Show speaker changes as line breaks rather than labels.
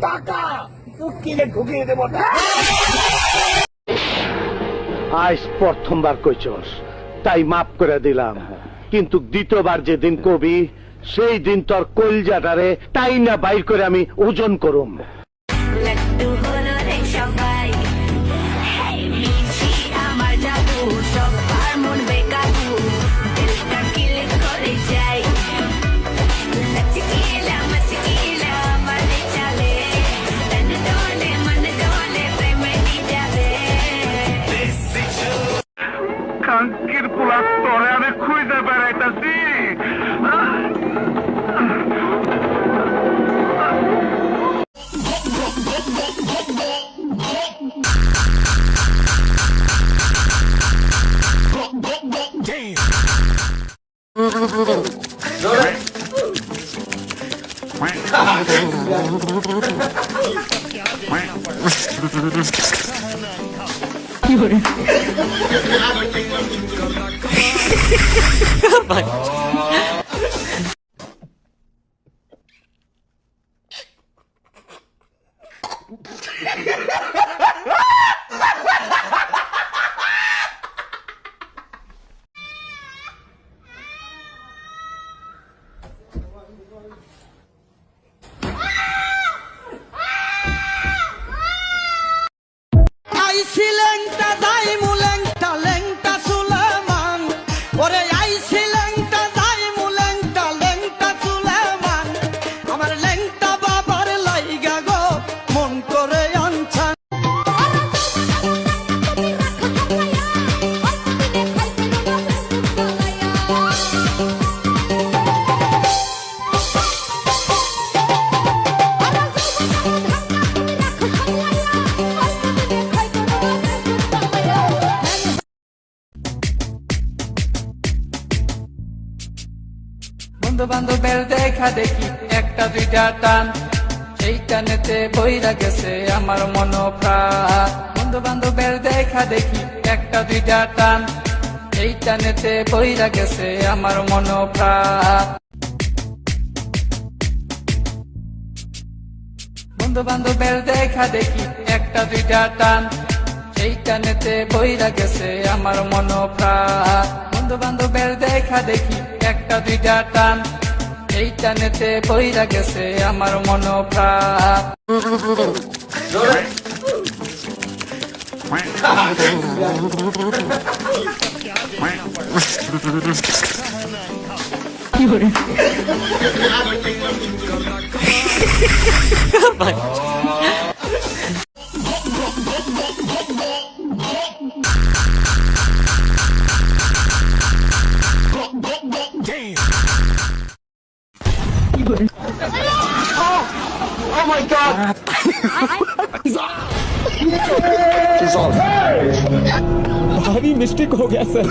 টাকা কিনে ঢুকিয়ে দেবো।
আজ প্রথমবার কইছস তাই মাফ করে দিলাম, কিন্তু দ্বিতীয়বার যেদিন কবি সেই দিন তোর কলজাটারে তাই না বাইর করে আমি ওজন করুম।
কাঙ্কির পোলা তরে আমি খুঁজে বেড়াইতাছি।
বন্ধু বান্ধবের দেখা দেখি একটা দুইটা টান, সেই টানেতে বইরা গেছে আমার মন প্রাণ। বন্ধু বান্ধবের দেখা দেখি একটা দুইটা টান, সেই টানেতে বইরা গেছে আমার মন প্রাণ। বন্ধু বান্ধবের দেখা দেখি একটা দুইটা টান, সেই টানেতে বইরা গেছে আমার মন প্রাণ। বন্ধু বান্ধবের দেখা দেখি একটা দুইটা টান, এই টানেতে বইরা গেছে আমার মন প্রাণ।
Oh my God!
भारी मिस्टेक हो गया सर।